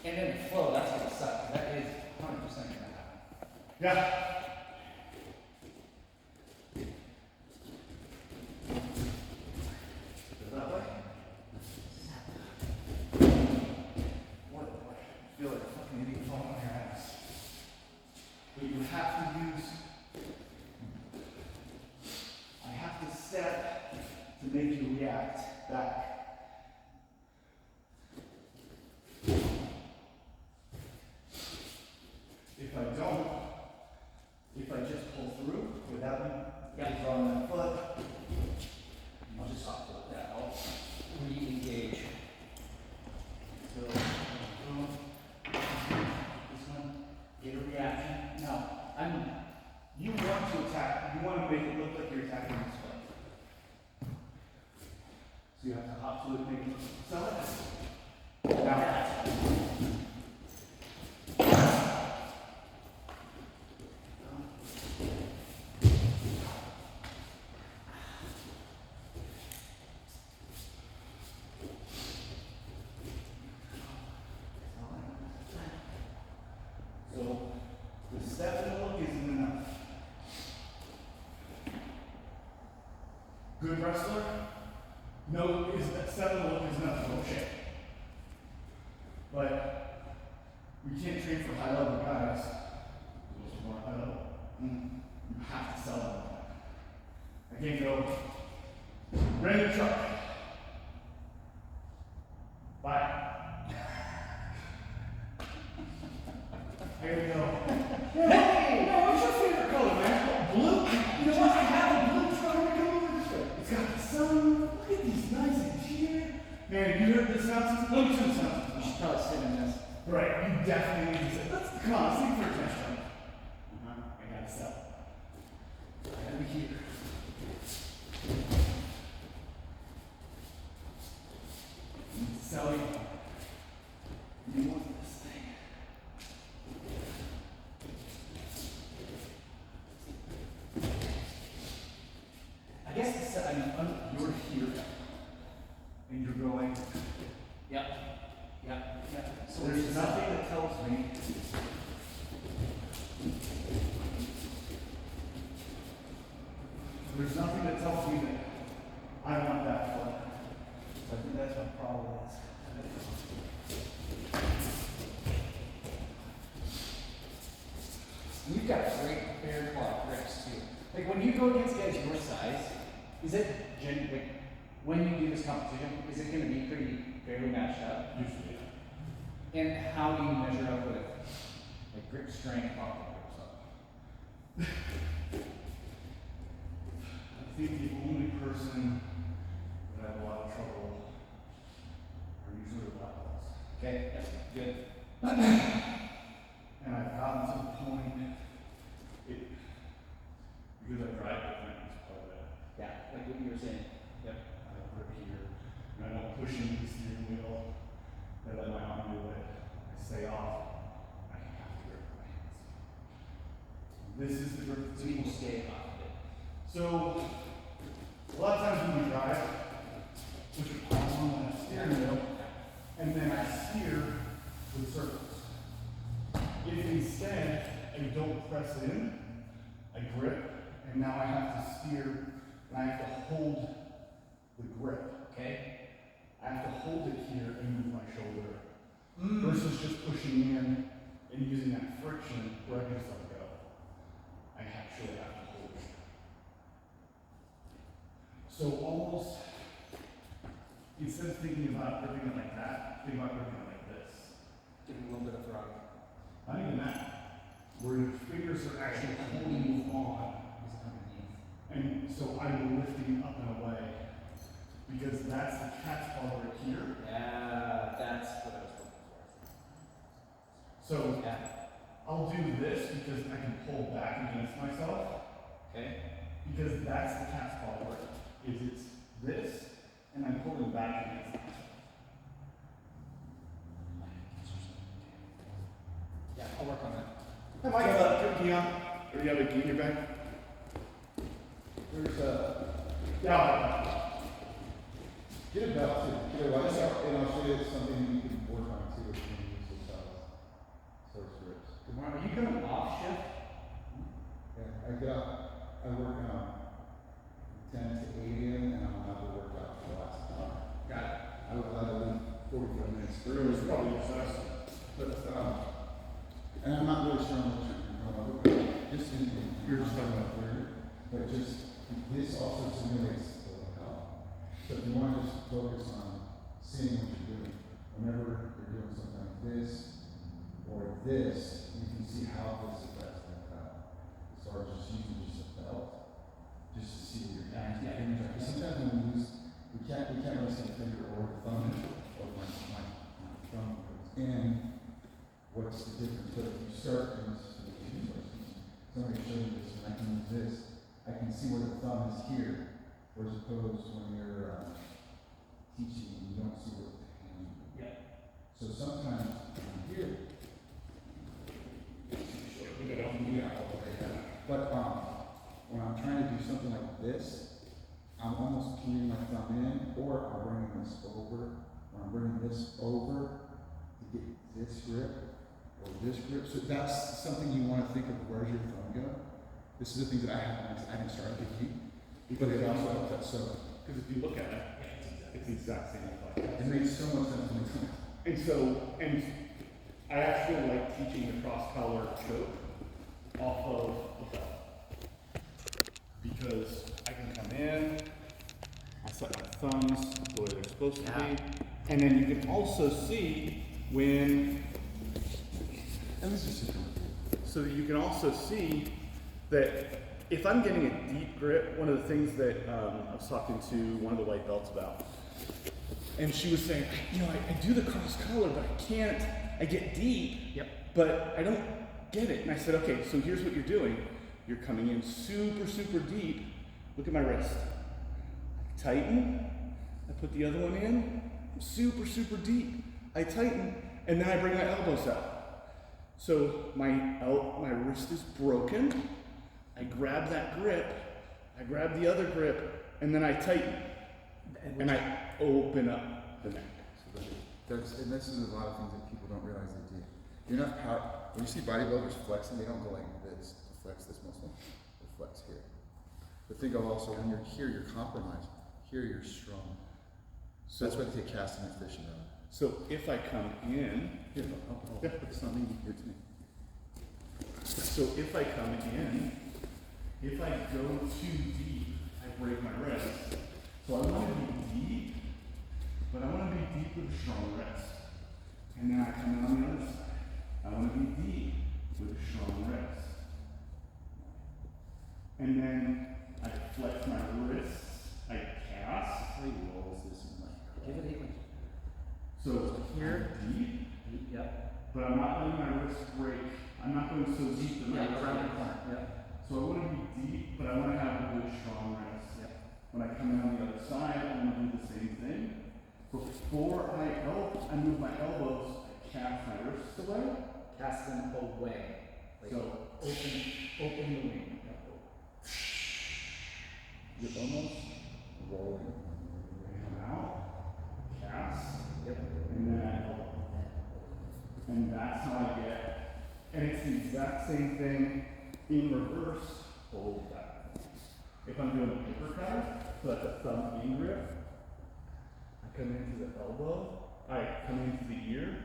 And then the flow, that's gonna suck. That is 100% gonna happen. Yeah. That way? What? I feel like a fucking idiot falling on your ass. But you have to use. I have to step to make you react back. If I don't, if I just pull through without me drawing that foot, I'll just talk about that. I'll re-engage. so boom, this one, get a reaction. Now, you want to attack, you want to make it look like you're attacking this way. So you have to hop to it, make it look so. Now, so the step and look isn't enough. Good wrestler? No, is that step and look is enough. No shit. But we can't train for high level guys. Those who aren't high level. You have to sell them. I can't go. Bring the truck. Bye. Here we go. Hey! No, what's your favorite color, man? Blue? You know what? I have a blue truck. Come over this way. It's got the sun. Look at these nice interior. Man, you heard the sound system? Let me see the sound system. You should probably sit in this. Right, you definitely need to say, come on, let's think for a test run. I gotta sell. I gotta be here. I need to sell you. You want this thing. I guess the you're here. And you're going. Yep. Yep. Yep. So there's nothing that tells me that I want that foot. So I think that's my problem is. You've got great bear claw grips too. Like when you go against guys your size, is it like when you do this competition, is it going to be pretty fairly matched up? Usually. And how do you measure up with like grip strength, pocket grip stuff? I think the only person that I have a lot of trouble are usually the black belts. Okay, that's good. And I've gotten to the point, because I drive different, it's part of it. Yeah, like what you were saying. Yep. I have grip here, and I don't push into the steering wheel. I let my arm do it. I stay off. I have to grip my hands. This is the grip that's So you stay off of it. So, a lot of times when we drive, put your palm on the steering wheel, and then I steer with circles. If instead I don't press in, I grip, and now I have to steer, and I have to hold the grip. Okay. I have to hold it here and move my shoulder, versus just pushing in and using that friction where I can just let it go. I actually have to hold it. So almost, instead of thinking about gripping it like that, think about gripping it like this. Give me a little bit of throttle. Not even that. Where your fingers are actually holding you on. Is it underneath? And so I'm lifting up and away. Because that's the cat's paw right here. Yeah, that's what I was looking for. So Yeah. I'll do this because I can pull back against myself. Okay. Because that's the cat's paw work. Is it's this, and I'm pulling back against myself. Yeah, I'll work on that. Hey, Mike, good Keon. Or do you have a key in your bag? There's Yeah. get a belt too. Get a license, and I'll show you something you can work on too if you use this stuff. I work 10 to 8 a.m. and I'm about to work out for the last hour. Got it. I would leave 45 minutes It was early. probably excessive. But, and I'm not really sure on what just in, You're just talking about but just, this also simulates the locale. So if you want to just focus on seeing what you're doing, whenever you're doing something like this, or this, you can see how this affects the locale. As far as just using just a belt, just to see where your hands are. Because sometimes when we use, we can't really see the finger or the thumb, or my thumb goes in. What's the difference? But if you start doing this, somebody showed me this, and I can use this, I can see where the thumb is here, whereas opposed when you're teaching, you don't see what the hand is. Yeah. So sometimes I'm here. But when I'm trying to do something like this, I'm almost keeping my thumb in, or I'm bringing this over, or I'm bringing this over to get this grip. Or this grip, so that's something you want to think of. Where's your thumb go? This is the thing that I didn't start to keep, but it also helps that. So Because if you look at it, it's the exact same like it makes so much sense to me. And I actually like teaching the cross collar choke off of the belt. Because I can come in, I set my thumbs the way they're supposed to be, and then you can also see when. And this is super cool. So that you can also see that if I'm getting a deep grip, one of the things that I was talking to one of the white belts about, and she was saying, I do the cross collar, but I get deep, but I don't get it. And I said, okay, so here's what you're doing. You're coming in super, super deep. Look at my wrist. I tighten, I put the other one in, super, super deep. I tighten, and then I bring my elbows out. So my wrist is broken, I grab that grip, I grab the other grip, and then I tighten, and I open up the neck. So and this is a lot of things that people don't realize they do. You're not power. When you see bodybuilders flexing, they don't go like this to flex this muscle. They flex here. But think of also when you're here, you're compromised. Here, you're strong. So that's why they take casting and fishing out. So if I come in, Here, it's not me. Here to me. so if I come in, if I go too deep, I break my wrist. So I want to be deep, but I want to be deep with a strong wrist. And then I come in on the other side. I want to be deep with a strong wrist. And then I flex my wrists, I cast. How he rolls this in my Give it a So Here. I'm deep, Yep. but I'm not letting my wrist break. I'm not going so deep that my Yeah, wrist around the breaks. corner. Yep. So I want to be deep, but I want to have a good strong wrist. Yep. When I come in on the other side, I'm going to do the same thing. Before I move my elbows, I cast my wrists away. Cast them away. Like So open the wing. Yep. You're almost rolling. come out, cast, Yep. and then I elbow. And that's how I get, and it's the exact same thing in reverse. Hold that. If I'm doing a paper cutter, so that's a thumb in grip, I come into the elbow, I come into the ear,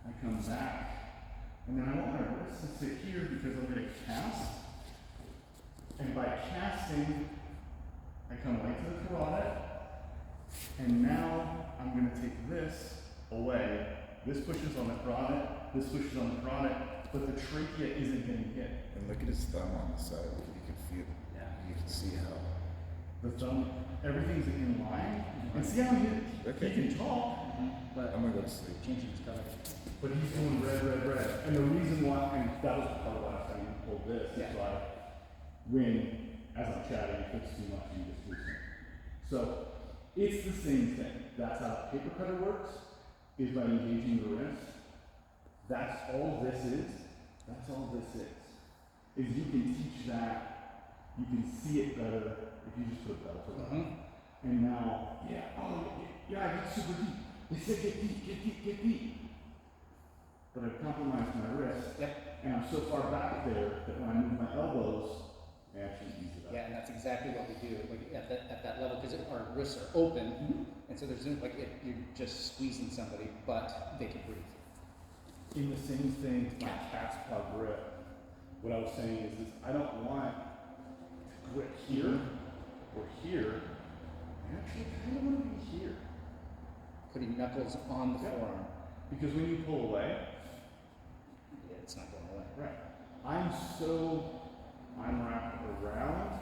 I come back, and then I want my wrist to sit here because I'm going to cast. And by casting, I come right to the carotid, and now I'm going to take this away. This pushes on the carotid, this pushes on the carotid, but the trachea isn't getting hit. And look at his thumb on the side. You can feel. Yeah. You can see how. The thumb, everything's in line. And see how Okay. he can talk, But I'm gonna go to sleep. changing his color. but he's doing red, red, red. And the reason why, and that was part of why I pulled this, Yeah. is why when, as I'm chatting, if it's too much, you just loosen. So, it's the same thing. That's how paper cutter works, is by engaging the wrist. That's all this is. That's all this is you can teach that, you can see it better if you just put a belt around. And now, I got super deep. They said get deep, get deep, get deep. But I've compromised my wrist. Yep. And I'm so far back there that when I move my elbows, They actually ease it up. Yeah, and that's exactly what we do, like at that level, because our wrists are open, and so there's no, like, you're just squeezing somebody, but they can breathe. In the same thing to my cat's paw grip, what I was saying is I don't want to grip here or here. I actually kind of want to be here. Putting knuckles on the Yeah. forearm, Because when you pull away, yeah, it's not going away. right, I'm wrapped around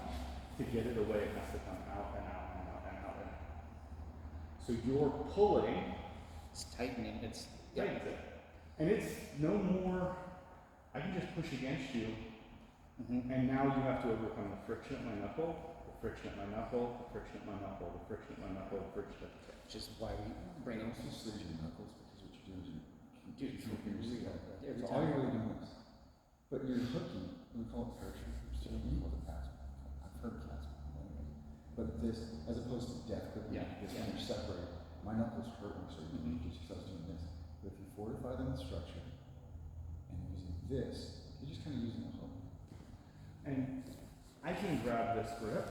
to get it away. It has to come out and out and out and out and out. So you're pulling, It's tightening, it's, yeah. tightens it. And it's no more, I can just push against you, and now you have to overcome the friction at my knuckle, the friction at my knuckle, the friction at my knuckle, the friction at my knuckle, the friction at the Which is why we bring It it. also slays your knuckles because what you're doing is you're Dude, keeping your fingers really together. every So time. all you're really doing is, but you're hooking, we call it parachute, so you call it pass. I've heard pass, but this, as opposed to death gripping, Yeah, this yeah. when you're separated, my knuckles hurt when I started doing it, just because I was doing this. But if you fortify them with structure, and using this, you're just kind of using a hook. And I can grab this grip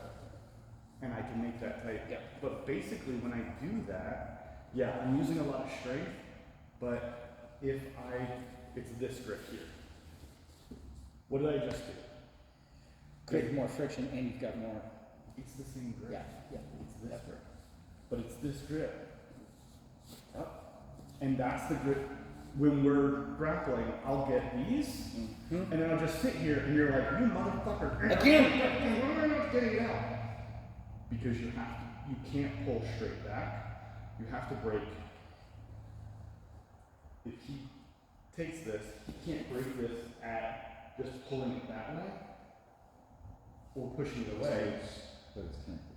and I can make that tight. Yeah. But basically when I do that, yeah, I'm using a lot of strength, but it's this grip here. What did I just do? Create more friction and you've got more, It's the same grip. yeah. It's this grip. But it's this grip. And that's the grip. When we're grappling, I'll get these, and then I'll just sit here, and you're like, you motherfucker. Again! Why am I not getting it out? Because you can't pull straight back. You have to break. If he takes this, he can't break this at just pulling it that way, or pushing it away. But it's connected.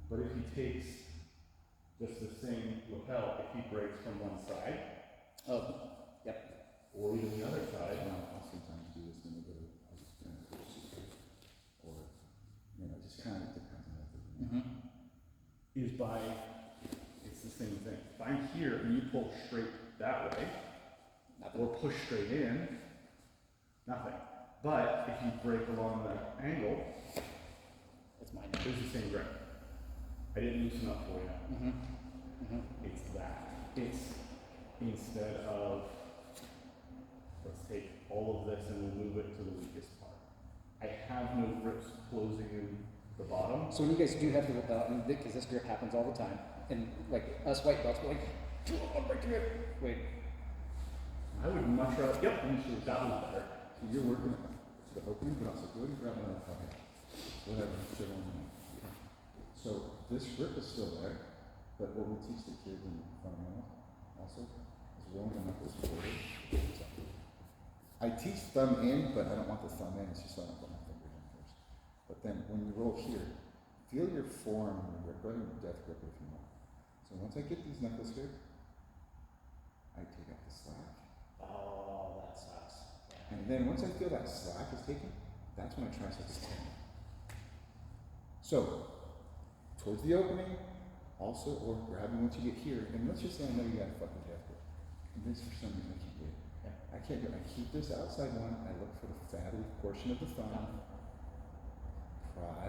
But if he takes just the same lapel, if he breaks from one side, Oh, yep. or even the other I side, I'll sometimes do this when we go to, I'll just kind of or, it just kind of depends on what the. is by, it's the same thing. If I'm here and you pull straight that way, Nothing. or push straight in, nothing. But if you break along the angle, It's mine. it's the same grip. I didn't loosen up for you. It's that. It's instead of, let's take all of this and we'll move it to the weakest part. I have no grips closing in the bottom. So when you guys do have the lapel, and because this grip happens all the time, and like us white belts, we're like, "Oh, break the grip." Wait, I would much rather, yep, initially that was better. So you're working on the opening, but also go ahead and grab another pocket. Whatever, whichever one you want. So this grip is still there, but what we teach the kids in fundamental also is rolling the knuckles forward. I teach thumb in, but I don't want the thumb in, it's just so I don't put my fingers in first. But then when you roll here, feel your forearm in your grip, go ahead and death grip if you want. So once I get these knuckles here, I take out the slack. oh, that sucks. And then once I feel that slack is taken, that's when I triceps extend. So, towards the opening, also, or grabbing once you get here, and let's just say I know you got a fucking death grip. And this for some reason I can't get it. I can't do it. I keep this outside one, I look for the fatty portion of the thumb. Pry,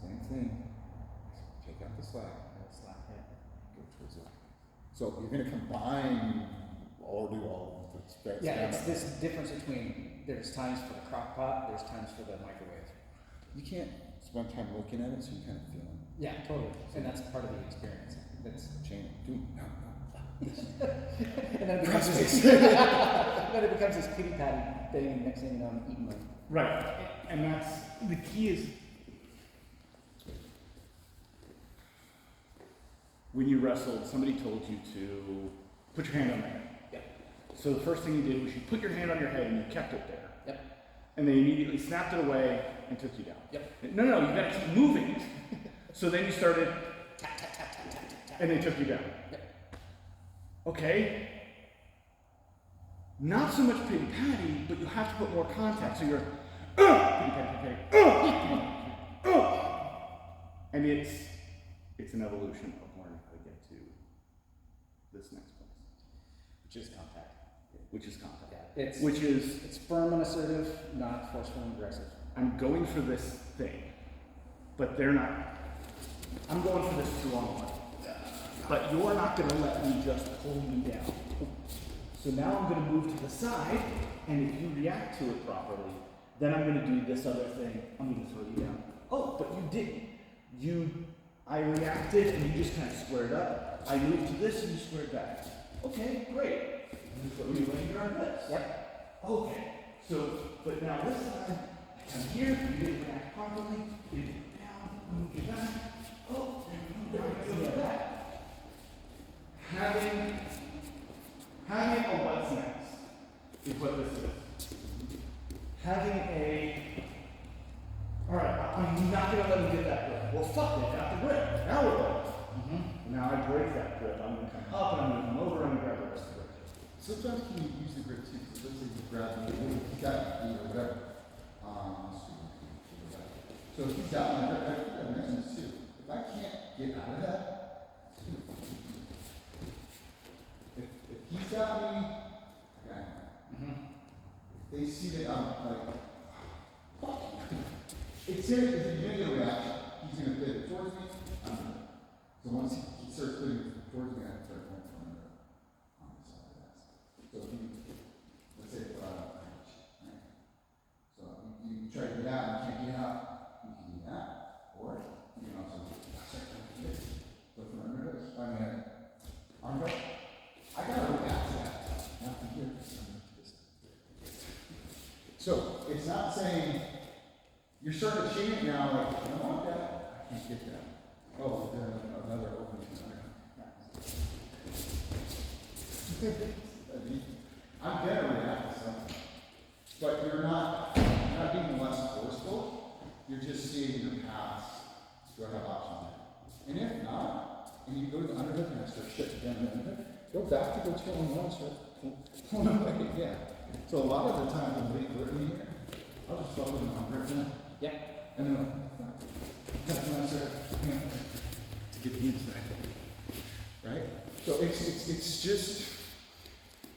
same thing. Take out the slack, go towards it. So you're gonna combine or do all of the Yeah, it's this difference between there's times for the crock pot, there's times for the microwave. You can't spend time looking at it, so you kind of feel it. Yeah, totally. And that's part of the experience. That's Chain, dude, no. and then it becomes this, then it becomes this pity patty thing, and next thing you know, I'm eating them. Right. And that's, the key is, when you wrestled, somebody told you to put your hand on your head. Yep. So the first thing you did was you put your hand on your head and you kept it there. Yep. And they immediately snapped it away and took you down. Yep. No, you gotta keep moving. So then you started, and they took you down. Yep. Okay. Not so much pity patty, but you have to put more contact. So you're, pity patty, and it's an evolution of learning how to get to this next place, Which is contact. which is contact. Yeah. Which is It's firm and assertive, not forceful and aggressive. I'm going for this thing, but they're not. I'm going for this 2-on-1. But you're not gonna let me just pull you down. So now I'm gonna move to the side, and if you react to it properly, then I'm gonna do this other thing. I'm gonna throw you down. Oh, but you didn't. I reacted, and you just kind of squared up. I moved to this, and you squared back. Okay, great. I'm gonna throw you in on this. Yep. Okay. So, but now this time, I come here, you didn't react properly, you did it down, move you back. Oh, and you moved down, back. Having a what's next is what this is. Alright, I'm not gonna let him get that grip. Well, fuck, they got the grip. Now we're done. Now I break that grip. I'm gonna come up and I'm gonna come over and I'm gonna grab the rest of the grip. Sometimes can you use the grip too? So let's say you grab me, you got me or whatever. So if he's got my grip, I think that mentions too. If I can't get out of that, if he's got me, okay. If they see that I'm like, fuck. It's serious because you're gonna get a reaction. He's gonna pivot towards me. I'm good. So once he starts pivoting towards me, I start going from on the side of that. So if you, let's say, right? So you try to get out, you can't get out. You can do that, or you can also start to pivot. So from under this, arm up. I gotta react to that. Now from here. So it's not saying. You're starting to change it now, like, I don't want that. I can't get that. Oh, there's another opening. I'm gonna react to something. But you're not being less forceful. You're just seeing your paths. Do I have options there? And if not, and you go to the underhook and I start shutting down the underhook, go back to go 2-on-1, start pulling away. Yeah. So a lot of the time when they grip me here, I'll just follow them on grip now. Yeah. And then that's when I start to get the inside. Right? So it's just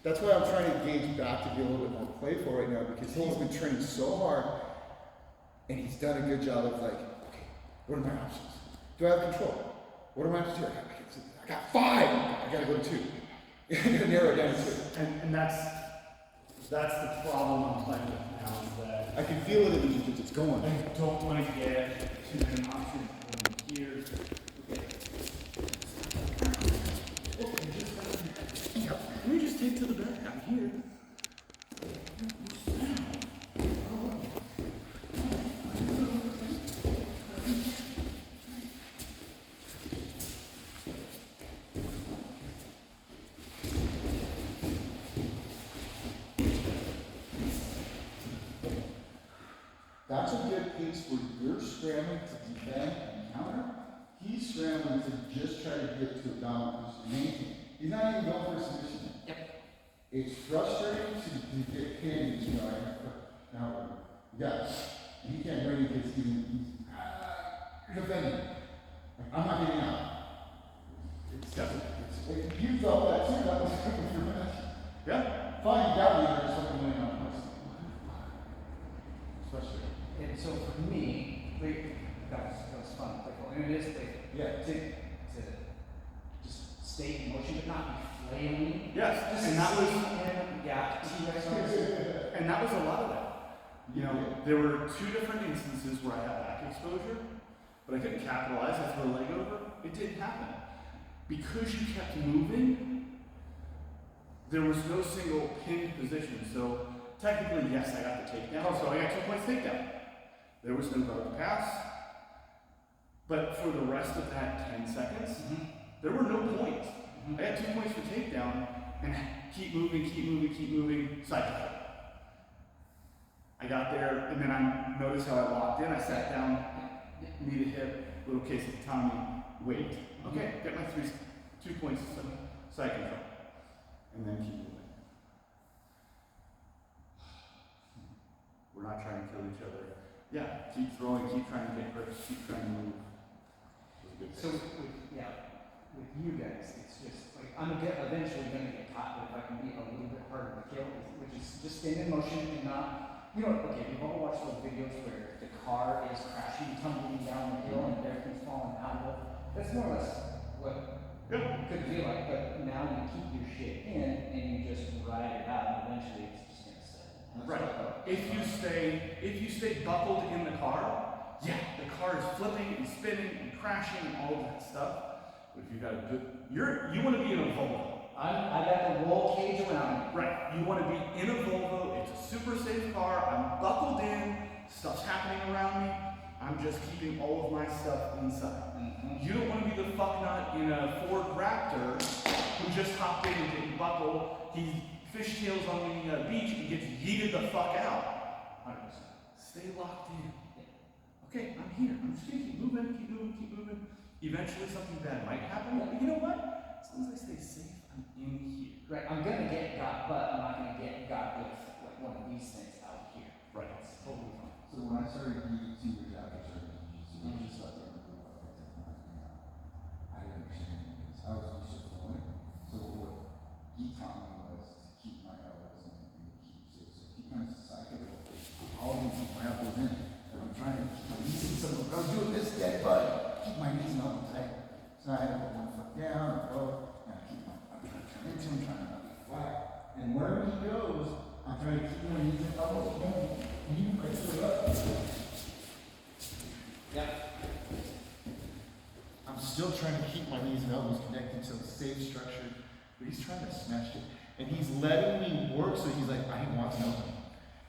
that's why I'm trying to engage back to be a little bit more playful right now because he's been training so hard and he's done a good job of like, okay, what are my options? Do I have control? What are my options here? I got 5. I gotta go to 2. I gotta narrow it down to 2. And that's the problem I'm playing with now is that I can feel it in me because it's going. I don't want to get too many options from here. Okay. Let me just take to the back. I'm here. That's a good piece where you're scrambling to defend and counter. He's scrambling to just try to get to a dominant position. He's not even going for a submission. Yep. It's frustrating to get pinned, you know, now, yes. And he can't do anything because he's defending. Like, I'm not getting out. You felt that too, that was your match. Yeah. Fine, you got me there, just fucking winning on points. It's frustrating. And so for me, that was fun, playful, and it is playful. Yeah. To just stay in motion, but not be flailing. Yes. Just And that was him, yeah, to you guys on and that was a lot of that. You know, there were 2 different instances where I had back exposure, but I couldn't capitalize. I threw a leg over. It didn't happen. Because you kept moving, there was no single pinned position. So technically, yes, I got the takedown. So I got 2 points takedown. There was no guard pass. But for the rest of that 10 seconds, there were no points. I had 2 points for takedown and keep moving, side to side. I got there, and then I noticed how I locked in. I sat down, knee to hip, little case of autonomy, wait. Okay, get my 2 points side control. And then keep moving. We're not trying to kill each other. Yeah, keep throwing, keep trying to get grips, keep trying to move. So with you guys, it's just like I'm eventually gonna get caught, but if I can be a little bit harder to kill, which is just staying in motion and not, you know, okay, we've all watched those videos where car is crashing, tumbling down the hill, and everything's falling out of it. That's more or less what Yep. it could feel like, but now you keep your shit in and you just ride it out, and eventually it's just gonna settle. Right. If you stay buckled in the car, yeah, the car is flipping and spinning and crashing and all of that stuff. But if you got a good, you want to be in a Volvo. I got the roll cage around me. Right. You want to be in a Volvo. It's a super safe car. I'm buckled in. Stuff's happening around me. I'm just keeping all of my stuff inside. You don't want to be the fucknut in a Ford Raptor who just hopped in and didn't buckle. He fishtails on the beach and gets yeeted the fuck out. 100%. Stay locked in. Okay, I'm here. I'm just gonna keep moving, keep moving, keep moving. Eventually something bad might happen, but you know what? As long as I stay safe, I'm in here. Right, I'm gonna get got, but I'm not gonna get got with like one of these things out here. Right. It's totally fine. So when I started reading 2 years after surgery, you just let them go. I didn't understand any of this. I was used to flowing. So what he taught me was to keep my elbows in and keep safe. So keep my cycle. All of keep my elbows in. And I'm trying to keep my knees in some of I was doing this dead bud. Keep my knees in all the time. So I had to put one foot down and go. And I keep my I'm trying to turn into him, trying to not be flat. And wherever he goes, I'm trying to keep my knees and elbows going. And you can it up. Yep. I'm still trying to keep my knees and elbows connected to a safe structure, but he's trying to smash it. And he's letting me work, so he's like, I want to know him.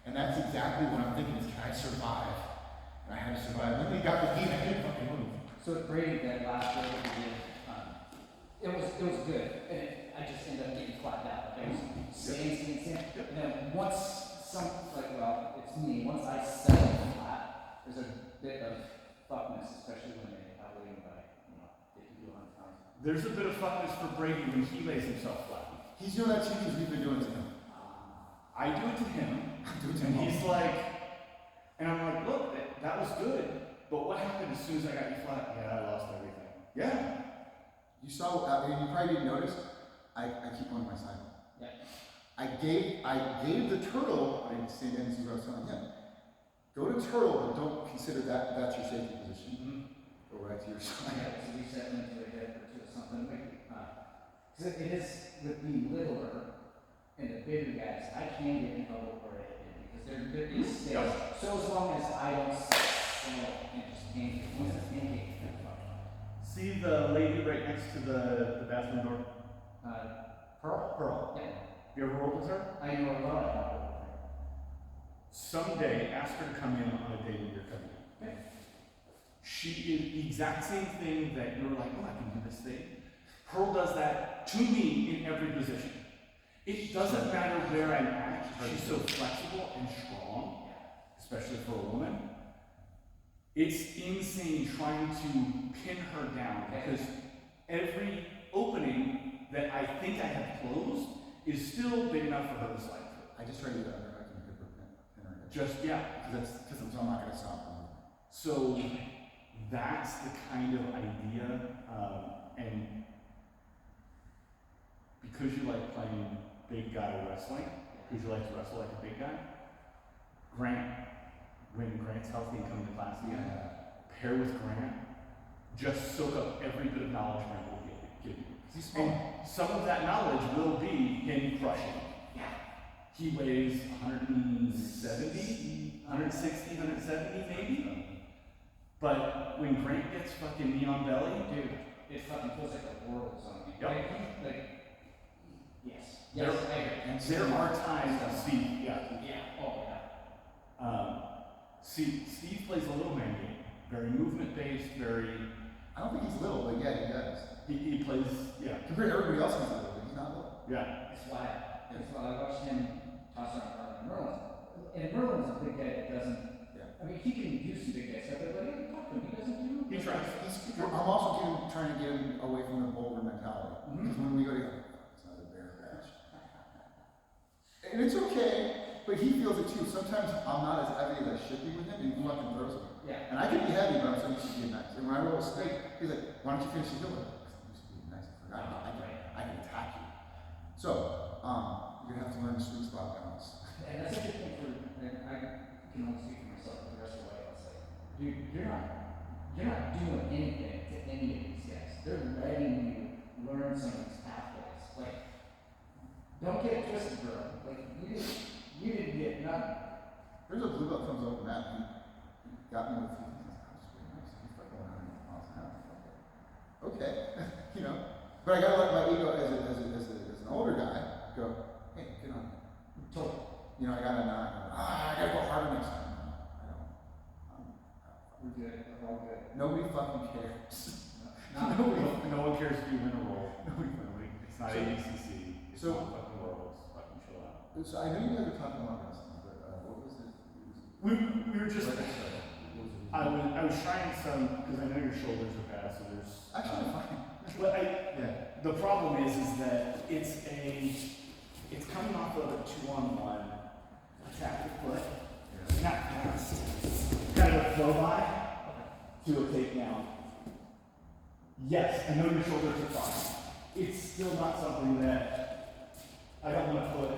And that's exactly what I'm thinking is, can I survive? And I had to survive. When they got the heat, I couldn't fucking move. So at Brady, that last year that we did, it was good, and I just ended up getting flattened out. It was staying. And then once it's me, once I settle flat, there's a bit of fuckness, especially when they outweigh me by, 50 to 100 pounds. There's a bit of fuckness for Brady when he lays himself flat. He's doing that too because we've been doing it to him. I do it to him, I do it to and him. he's like, and I'm like, look, that was good, but what happened as soon as I got you flat? Yeah, I lost everything. Yeah. You saw, you probably didn't notice, I keep on my side. Yeah. I gave the turtle, I didn't stand in and see what I was telling him. Go to turtle, but don't consider that's your safety position. Go right to your I side. had to reset into a head or to something like, because it is with the littler and the bigger guys, I can get in trouble or a hit because there is space. Yep. So as long as I don't settle and just pancake, once it's pancake, See the lady right next to the bathroom door? Pearl? Yeah. You ever rolled with her? I know a lot about it. Someday, ask her to come in on a day when you're coming in. Okay. She is the exact same thing that you're like, oh, I can do this thing. Pearl does that to me in every position. It doesn't matter where I'm at. She's so flexible and strong, especially for a woman. It's insane trying to pin her down because every opening that I think I have closed is still big enough for her to slide through. I just tried to get under, I can hit her pin. Just, yeah. Because I'm not going to stop him. So that's the kind of idea, and because you like playing big guy wrestling, because you like to wrestle like a big guy, when Grant's healthy and coming to class again, pair with Grant, just soak up every bit of knowledge Grant will give you. He's small. And some of that knowledge will be him crushing. He weighs 170, 160, 170 maybe. But when Grant gets fucking knee on belly, Dude, it fucking feels like the world is on me. Yep. Yes. There- Yes, I agree. there are times Steve, Yeah, oh yeah. Steve plays a little man game, very movement based, very. I don't think he's little, but yeah, he does. He plays, yeah, Compared to everybody else, he's little, but he's not little. yeah. That's why I watched him toss around Merlin. And Merlin's a big guy that doesn't, Yeah. I mean, he can do some big guy stuff, but like, talk to him, he doesn't do. He tries. I'm also trying to get him away from the boulder mentality. Because when we go to it's not a bear patch. And it's okay, but he feels it too. Sometimes I'm not as heavy as I should be with him, and he fucking throws me. Yeah. And I can be heavy, but I'm so used to being nice. And when I roll a snake, he's like, why don't you finish the hill? I'm used to being nice. I forgot. I can attack you. So, you're gonna have to learn the sweet spot balance. And that's a good thing for, and I can only speak for myself, but the rest of the way, I'll say, dude, you're not doing anything to any of these guys. They're letting you learn some of these pathways. Like, don't get it twisted, bro. Like, you didn't get nothing. There's a blue belt comes over Matt, he got me with a few things. I was really nice. He's like 100 miles an hour. Okay, you know. But I gotta let my ego as an older guy go, hey, get on. Totally. You know, I gotta not, I gotta go harder next time. No, I don't. We're good. We're all good. Nobody fucking cares. No one cares if you win a role. Nobody It's not So- ADCC. It's so- not fucking Worlds. Fucking chill out. So I know you guys were talking about wrestling, but what was it? We were just. Like I said, what was it? I was trying some because I know your shoulders are bad, so there's. Actually, fine. But Yeah. the problem is that it's coming off of a 2-on-1 attack the foot, not fast, kind of a throw by to a takedown. Yes, I know your shoulders are fine. It's still not something that I don't want to put.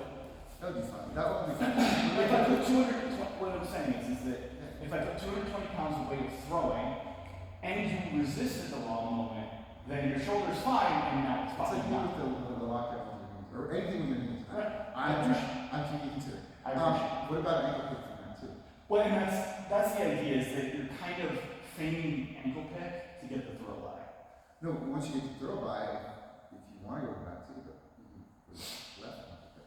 That would be fun. That would be fun. If I put 220, what I'm saying is that if I put 220 pounds of weight of throwing and you resist at the wrong moment, then your shoulder's fine and now it's It's like fine. you with the lockdown on your knees, or anything with your knees. Right. I'm too easy to. I appreciate What about an ankle kick from that too? Well, and that's the idea is that you're kind of feigning ankle pick to get the throw by. No, once you get to throw by, if you want to go back to the left ankle kick.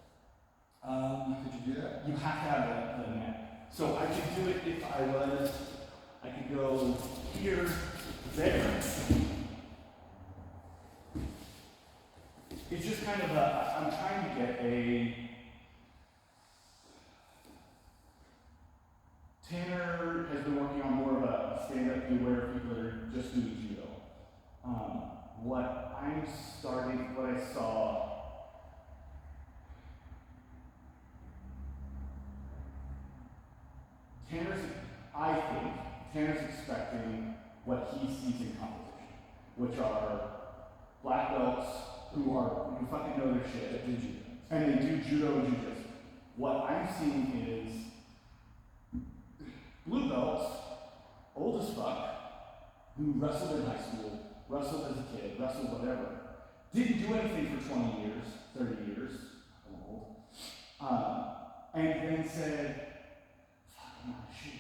Could you do that? You have to have the net. So I could do it if I could go here, there. It's just kind of I'm trying to get a. Tanner has been working on more of a stand-up view where people are just doing judo. What I saw. Tanner's expecting what he sees in competition, which are black belts who fucking know their shit, that do judo. And they do judo and jiu-jitsu. What I'm seeing is blue belts, old as fuck, who wrestled in high school, wrestled as a kid, wrestled whatever, didn't do anything for 20 years, 30 years, I'm old, and then said, fuck, I'm not shit,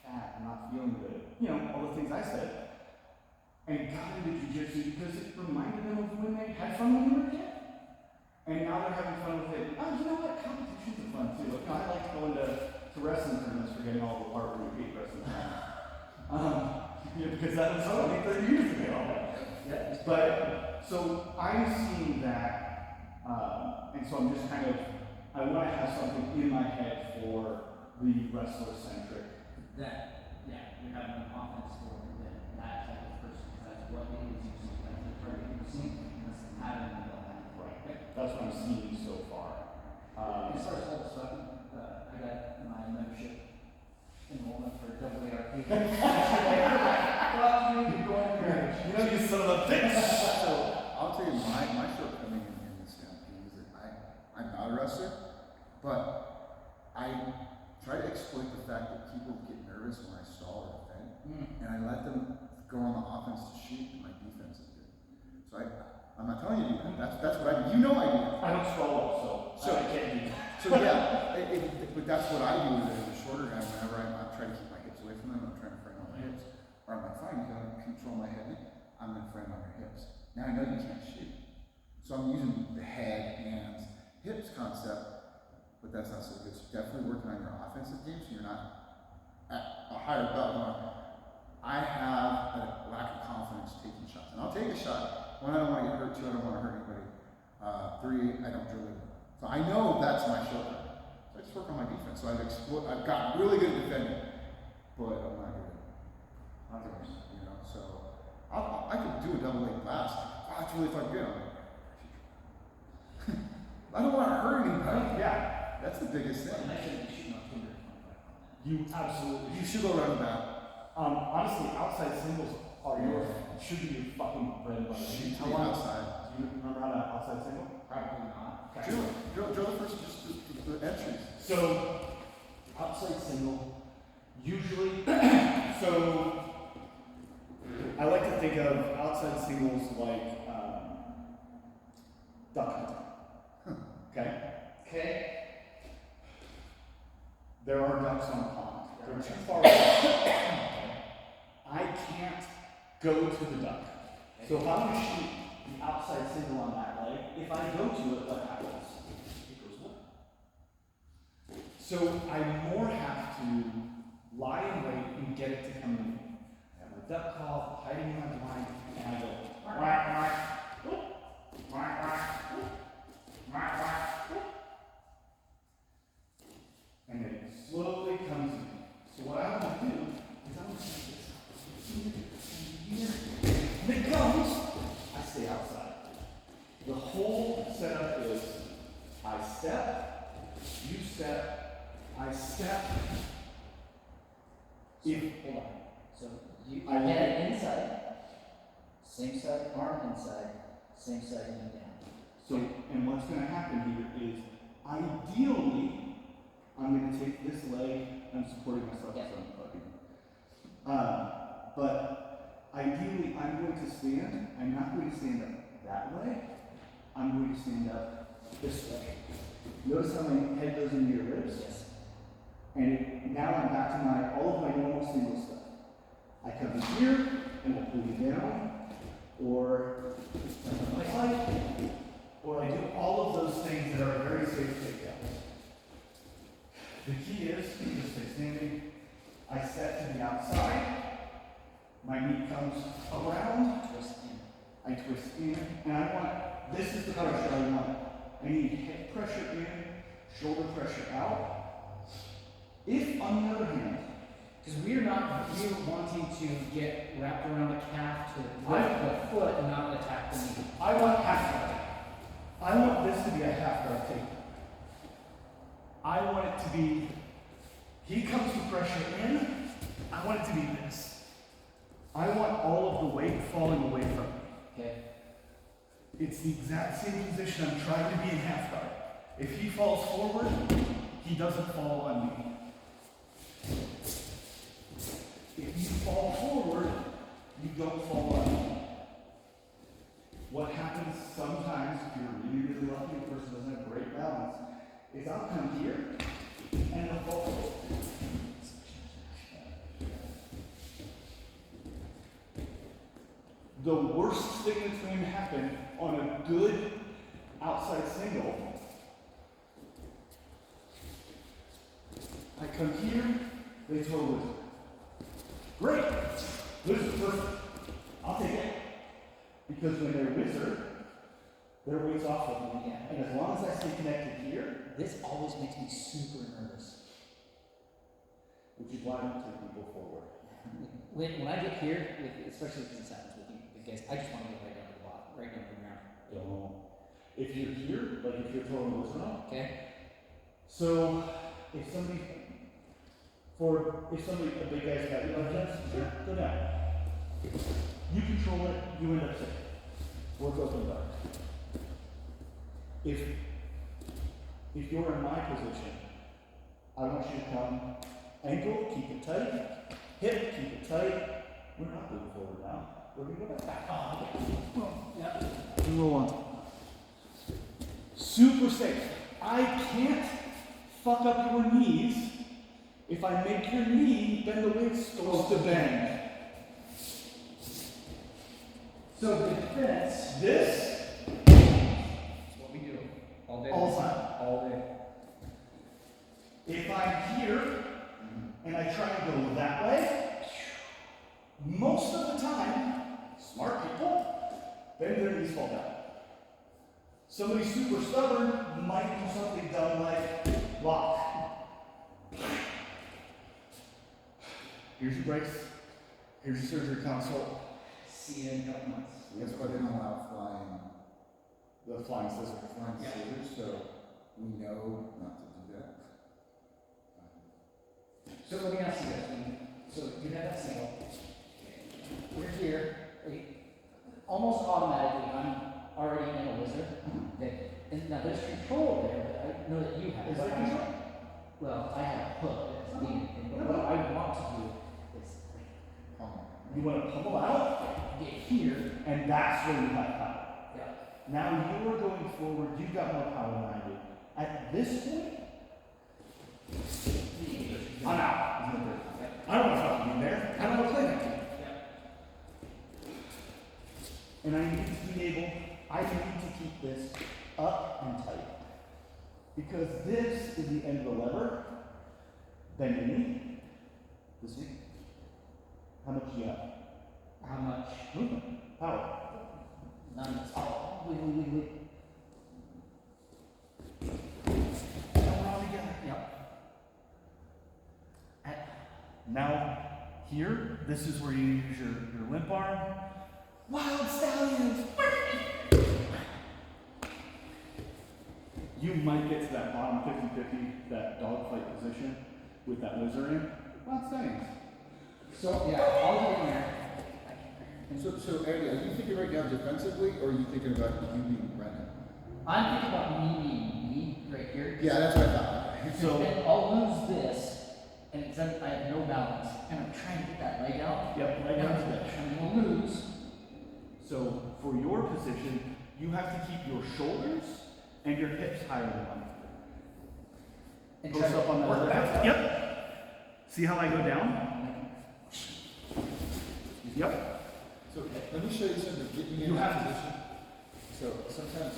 I'm fat, I'm not feeling good. You know, all the things I said. And got into jiu-jitsu because it reminded them of when they had fun when they were a kid. And now they're having fun with it. Oh, you know what? Competitions are fun too. You know, I like going to wrestling tournaments, forgetting all the part where you hate wrestling. Yeah, because that was only 30 years ago. Yeah. But, so I'm seeing that, and so I'm just kind of, I want to have something in my head for the wrestler-centric. Yeah, you're having an offense for that type of person, because that's what it is using, that's the target you're seeing, and that's the pattern of that. Right. That's what I'm seeing so far. As far as all the stuff, I got my membership enrollment for WARP. Fuck you, you're going there. You know, you son of a bitch! So I'll tell you my shortcoming in this campaign is that I'm not a wrestler, but I try to exploit the fact that people get nervous when I stall or defend, and I let them go on the offense to shoot, and my defense is good. So I'm not telling you to do that. That's what I do. You know I do. I don't swallow, so I can't do that. So yeah, but that's what I do as a shorter guy. Whenever I'm trying to keep my hips away from them, I'm trying to frame on my hips. Or I'm like, fine, you gotta control my head. I'm gonna frame on your hips. Now I know you can't shoot. So I'm using the head, hands, hips concept, but that's not so good. So definitely working on your offensive game so you're not at a higher belt. I have a lack of confidence taking shots. And I'll take a shot. One, I don't want to get hurt. Two, I don't want to hurt anybody. Three, I don't drill it. So I know that's my shortcoming. So I just work on my defense. So I've gotten really good at defending, but I'm not good at others, you know. So I could do a double leg blast. Oh, that's really fucking good. I'm like, I don't want to hurt anybody. Yeah, That's the biggest thing. I should be shooting on Tinder 25 on that. you absolutely You should go run that. honestly, outside singles should be your fucking bread and butter. Shoot How me long- outside. Do you remember how to outside single? Probably not. Drill it. Drill the first, just the entries. So, outside single, usually So, I like to think of outside singles like duck hunting. Okay? Okay. There are ducks on a pond. They're too far away. I can't go to the duck. So if I want to shoot the outside single on that leg, if I go to it, what happens? It goes what? So I more have to lie in wait and get it to come to me. I have my duck call hiding in my blind, and I go quack, quack, whoop, quack, quack, whoop, quack, quack, whoop. And it slowly comes to me. So what I want to do is I want to set this here. When it comes, I stay outside. The whole setup is I step, you step, I step. Hold on. So you I will- get it inside, same side, arm inside, same side, knee down. So, and what's going to happen here is ideally, I'm going to take this leg, I'm supporting myself as I'm plugging. But ideally, I'm going to stand, I'm not going to stand up that way, I'm going to stand up this way. Notice how my head goes into your ribs? Yes. And now I'm back to all of my normal single stuff. I come in here, and we'll pull you down, or on my side, or I do all of those things that are very safe takedowns. The key is, just stay standing, I step to the outside, my knee comes around, Twist in. I twist in, and I want, this is the pressure I want. I need hip pressure in, shoulder pressure out. If, on the other hand, Because we're wanting to get wrapped around the calf to lift I- the foot and not attack the knee. I want half guard. I want this to be a half guard takedown. I want it to be, he comes with pressure in, I want it to be this. I want all of the weight falling away from me. Okay. It's the exact same position I'm trying to be in half guard. If he falls forward, he doesn't fall on me. If you fall forward, you don't fall on me. What happens sometimes, if you're really, really lucky, the person doesn't have great balance, is I'll come here and I'll fall forward. The worst thing that's going to happen on a good outside single, I come here, they throw a wizard. Great! Wizard, perfect. I'll take it. Because when they're wizard, their weight's off of me. Yeah. And as long as I stay connected here, This always makes me super nervous. which is why I don't take people forward. When I get here, especially if this happens with you guys, I just want to get right down to the bottom, right down to the ground. Don't. If you're here, like if you're throwing a wizard on, Okay? so if somebody, a big guy's got you like this, sure, go down. You control it, you end up safe. Work open dark. If you're in my position, I want you to come ankle, keep it tight, hip, keep it tight. We're not moving forward now. We're going to go back. Yeah. And roll on. Super safe. I can't fuck up your knees if I make your knee bend the way it's supposed to bend. So the defense, This, is what we do all day. all the time. All day. If I'm here and I try to go that way, most of the time, smart people bend their knees, fall down. Somebody super stubborn might do something dumb like lock. Here's your brace. Here's your surgery console. See you in a couple months. That's why they don't allow flying, The flying scissors. flying scissors, so we know not to do that. So let me ask you this, so you have that single, we're here, almost automatically, I'm already in a wizard, okay, and now there's control there, but I know that you have. Is there control? Well, I have a hook that's needed, but what I want to do is, You want to pummel out, Get here, and that's where you have power. yeah. Now you are going forward, you've got more power than I do. At this point, I'm out. I don't want to fucking be there. I don't want to play that game. And I need to be able, I need to keep this up and tight. Because this is the end of the lever. Bend your knee. This knee. How much do you have? How much? Movement. Power. None. Oh, wait. Now we're all together. Yep. Now, here, this is where you use your limp arm. Wild stallions. You might get to that bottom 50-50, that dogfight position with that lizard in. Wild stallions. So yeah, I'll get in there. So Eddie, are you thinking right now defensively, or are you thinking about you being Brendan? I'm thinking about me being me right here. Yeah, that's what I thought. So, And I'll lose this, and it's, I have no balance, and I'm trying to get that leg out. yep, right down to that. I'm gonna lose. So, for your position, you have to keep your shoulders and your hips higher than mine. And Close try to up on that work other back hip. up. Yep. See how I go down? Yep. So let me show you something to get me in You that have to. position. So sometimes,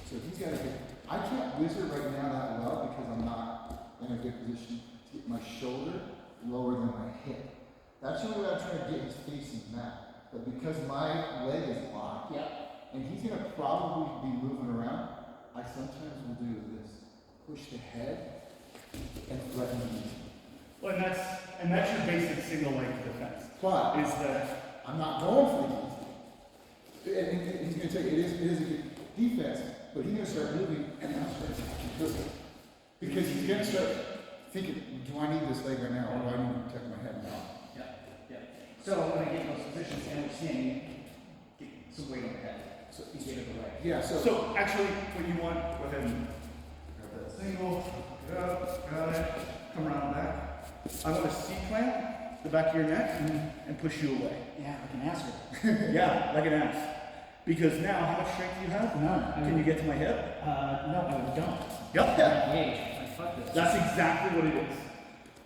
so he's got to get. I can't wizard right now that well because I'm not in a good position to get my shoulder lower than my hip. That's the only way I'm trying to get his facing that. But because my leg is locked, Yep. and he's gonna probably be moving around, I sometimes will do this: push the head and threaten the knee. Well, and that's your basic single leg defense. But Is that I'm not going for the defense. And he's going to tell you, it is a good defense, but he's going to start moving, and I'm starting to do it. Because he's going to start thinking, do I need this leg right now, or do I need to protect my head now? Yeah. So when I get in those positions and we're standing, get some weight on the head. So you get it away. Yeah, so? Actually, what you want? Go ahead and grab that single. Get up. Got it. Come around back. I want to C-clamp the back of your neck and push you away. Yeah, like an ass whip. Yeah, like an ass. Because now, how much strength do you have? None. Can you get to my hip? No, I don't. Yep. Engage. Like, fuck this. That's exactly what it is.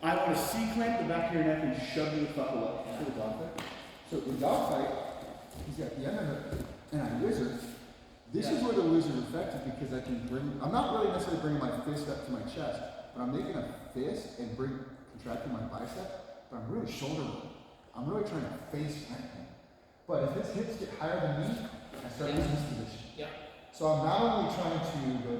I want to C-clamp the back of your neck and shove you the fuck away. So the dogfight. So the dogfight, he's got the underhook, and I wizard. This is where the wizard is effective because I can bring. I'm not really necessarily bringing my fist up to my chest, but I'm making a fist and contracting my bicep, but I'm really shoulder rolling. I'm really trying to face plant him. But if his hips get higher than me, I start losing this position. Yeah. So I'm not only trying to go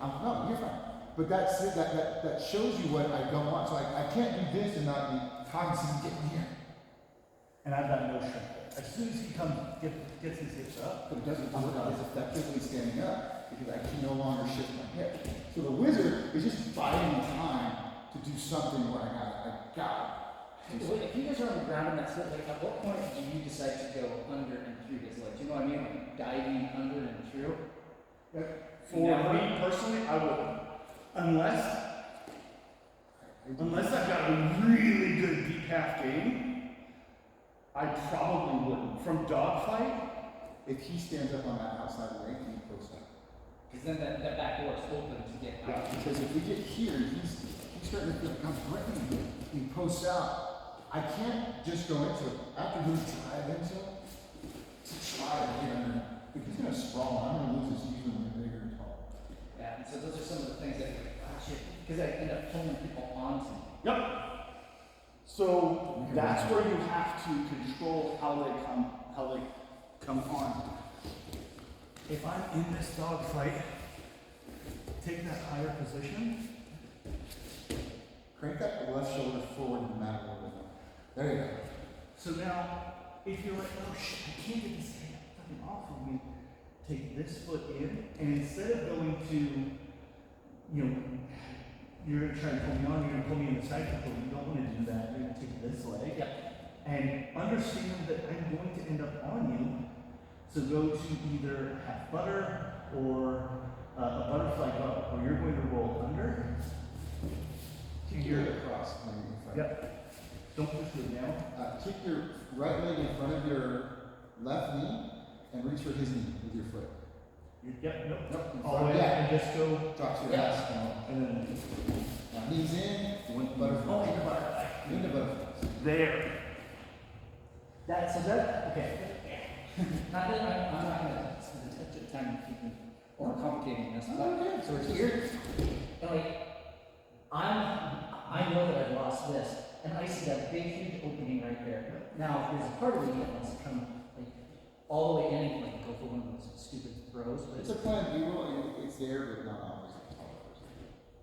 no, you're fine. But that's it, that shows you what I don't want. So I can't do this and not be cognizant of getting here. And I've got no strength there. As soon as he gets his hips up, But it doesn't work out as effectively standing up because I can no longer shift my hip. So the wizard is just biding time to do something where I got it. If you guys are on the ground and that's it, like at what point do you decide to go under and through his legs? You know what I mean? Like diving under and through? for me personally, I wouldn't. Unless I've got a really good deep half game, I probably wouldn't. From dogfight, If he stands up on that outside leg, he posts out. Because then that back door is open to get out. Because if we get here, he's starting to feel like I'm threatening. He posts out. I can't just go into it. After he drive into it, to try to get under. But he's gonna sprawl. I'm gonna lose his knees when we're bigger and tall. Yeah, and so those are some of the things that, ah, shit, because I end up pulling people onto me. yep. So that's where you have to control how they come on. If I'm in this dogfight, take that higher position. Crank that left shoulder forward no matter what. There you go. So now, if you're like, oh shit, I can't get this thing fucking off of me, take this foot in, and instead of going to, you're gonna try and pull me on, you're gonna pull me in the side control, you don't wanna do that, you're gonna take this leg. Yep. And understand that I'm going to end up on you, so go to either half butter or a butterfly go, or you're going to roll under. Keep your across. Maybe if I- Yep. just go down. Keep your right leg in front of your left knee and reach for his knee with your foot. Yep, nope. Nope. in All front the of- way, yeah. and just go, Drop to your Yeah. ass. and then, Now, knees in, butterfly. Into butterflies. there. That's, so that, okay. Not that I'm not gonna spend a ton of time keeping or complicating this, but, Okay. so here, like, I know that I've lost this, and I see that big huge opening right there. Now, there's a part of me that wants to come, like, all the way in and like go for one of those stupid throws, but It's a plan B roll, and it's there, but not always.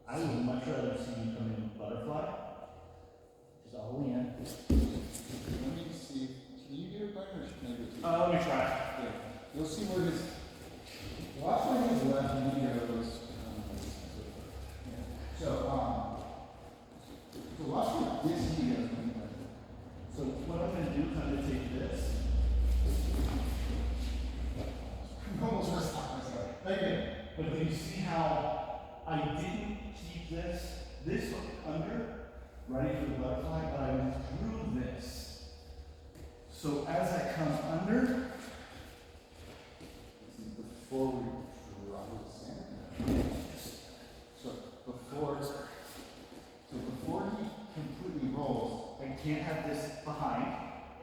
I would much rather see you come in butterfly. just all the way in. Let me see, can you do it better, or can I do it too? Let me try. Yeah. You'll see where his, watch where his left knee goes. So watch where this knee goes. So what I'm gonna do is I'm gonna take this. I'm almost messed up myself. Okay. But do you see how I didn't keep this hook under, ready for the butterfly, but I withdrew this. So as I come under, This is before we drop the sand. So before he completely rolls, I can't have this behind,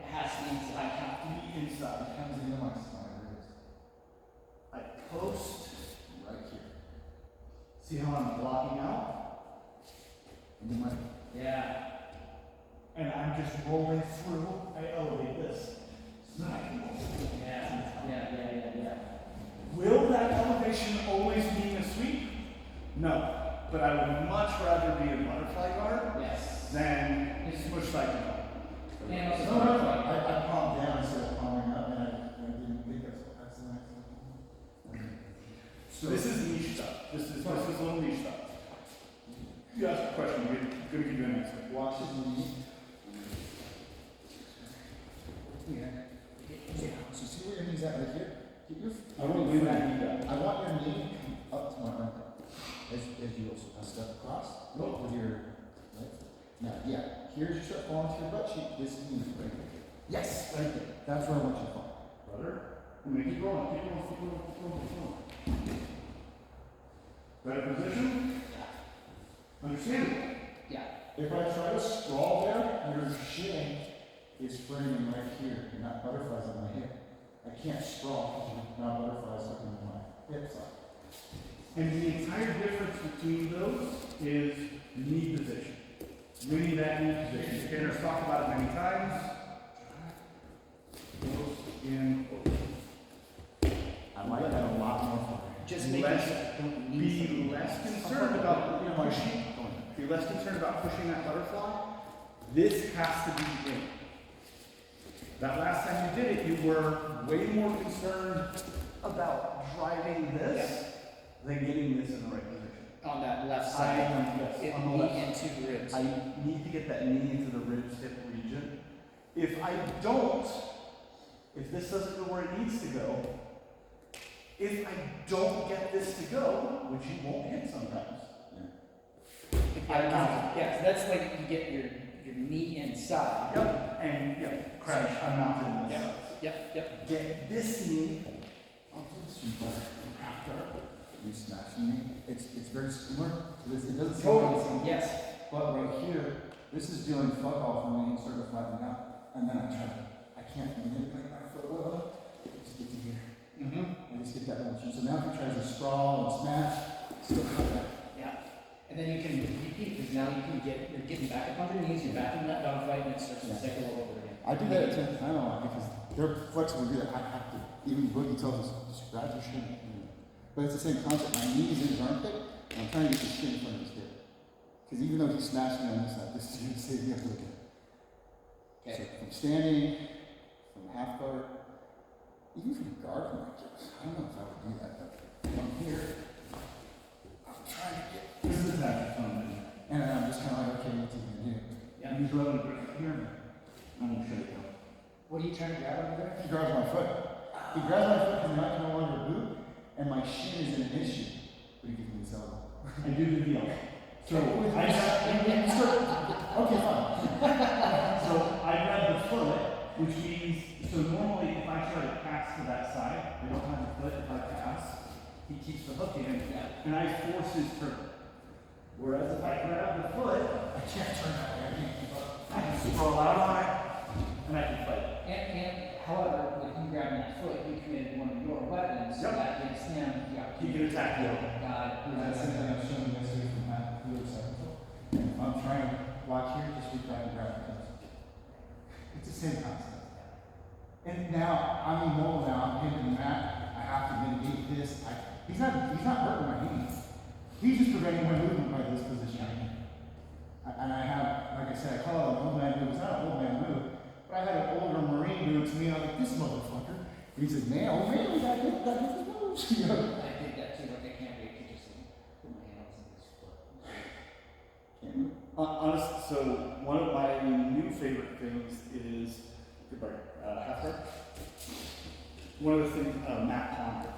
It has to be inside. I have to be inside. it comes into my wrist, I post, right here. see how I'm blocking out? And you might, Yeah. And I'm just rolling through, I elevate this. So then I can roll. Yeah. Will that elevation always mean a sweep? No, but I would much rather be in butterfly guard Yes. than smush like And no, also, no, no, I palmed down instead of palming up, and I didn't think that's the next one. So this is niche stuff. This is little niche stuff. You asked a question, we're gonna give you an answer. Watch his knee. yeah. So see where your knee's at right here? Get your, I want you that knee down. I want your knee to come up to my armpit. As you also step across, Nope. with your right foot. Now, yeah, here's your step falling to your butt cheek, this knee is right here. Yes, right there. That's where I want you to fall. Brother, I'm gonna keep rolling, keep rolling, keep rolling, keep rolling, keep rolling. Better position? Understand? Yeah. If I try to sprawl there, your shin is framing right here, and not butterflies on my hip. I can't sprawl because now butterflies are on my hip side. And the entire difference between those is knee position. Really that knee position. Tanner's talked about it many times. Close in. I like that a lot more for me. Just making Less- sure I don't need Be something. less concerned about pushing. Be less concerned about pushing that butterfly. This has to be in. That last time you did it, you were way more concerned about driving this than getting this in the right position. On that left I side, am, yes, it on the knee left. into the ribs. I need to get that knee into the ribs hip region. If I don't, if this doesn't go where it needs to go, if I don't get this to go, which you won't hit sometimes, I mount it. Yeah, so that's like you get your knee inside. Yep, and yep, crash, I'm mounted in this. Yep. Get this knee, I'll do this one better. After you smash the knee, it's very similar to this. It doesn't sound like the same. Yes. But right here, this is doing fuck all for me and sort of flattening out. And then I can't manipulate my foot well enough. Just get to here. Mm-hmm. And just get that motion. So now if he tries to sprawl and smash, still cut that. Yeah. And then you can repeat, because now you're getting back up on your knees, you're back in that dogfight, and it starts to cycle all over again. I do that at 10th time a lot because they're flexible to do that. I have to, even Boogie tells us, just grab your shin. But it's the same concept. My knee is in his armpit, and I'm trying to get the shin in front of his hip. Because even though he's smashing on this side, this is going to save me up to look at. Okay. So from standing, from half guard, even from guard, I'm like, I don't know if I would do that, but from here, I'm trying to get, this is that fun. and I'm just kind of like, okay, what's he going to do? Yeah. Use rubber grip here. I'm gonna show you. What are you trying to grab over there? He grabs my foot. He grabs my foot because now I can no longer boot, and my shin is in an issue. But he gives me his elbow. I do the deal. So I Okay, fine. So I grab the foot, which means, so normally if I try to pass to that side, I don't have the foot, if I pass, he keeps the hook in, and I force his turn. Whereas if I grab the foot, I can't turn that way, I can't keep up. I can scroll out on it, and I can fight. And however, with you grabbing that foot, you created one of your weapons, so Yep. that gives him the opportunity. He can attack you. God, That's something I was showing you yesterday from Matt Lewis. I'm trying to watch here, just be trying to grab it. It's the same concept. And now, I'm immobile now, I'm hitting Matt, I have to mitigate this. He's not hurting my knees. He's just preventing my movement by this position. And I have, like I said, I call it an old man move. It's not an old man move, but I had an older Marine do it to me, and I'm like, this motherfucker. And he said, man, oh man, we gotta get the moves. You know? I did that too, like I can't wait to just put my hands in his foot. Honest, so one of my new favorite things is, goodbye, half guard. One of the things, Matt Ponder.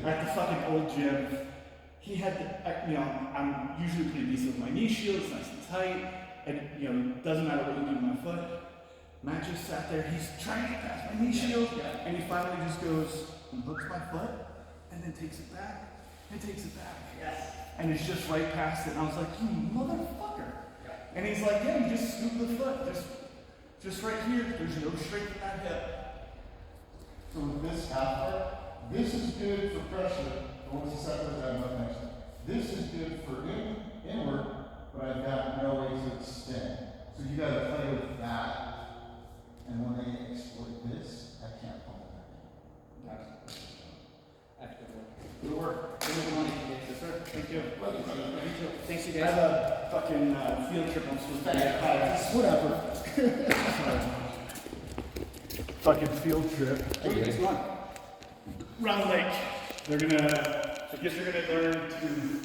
At the fucking old gym, he had, I'm usually pretty decent with my knee shield, it's nice and tight, and, doesn't matter what you do to my foot. Matt just sat there, he's trying to get past my knee shield, and he finally just goes and hooks my foot, and then takes it back, and takes it back. Yes. And it's just right past it, and I was like, you motherfucker. And he's like, yeah, you just scoop the foot, just right here, there's no strength in that hip. So with this half part, this is good for pressure, but once the settlers have enough next time. This is good for inward, but I've got no way to extend. So you gotta play with that, and when they exploit this, I can't pump it back in. Good work. Good money. Yes, sir. Thank you. Thanks, you I guys. have a fucking field trip I'm supposed to be at. Whatever. Fucking field trip. Where are you guys going? Round Lake. I guess they're gonna learn to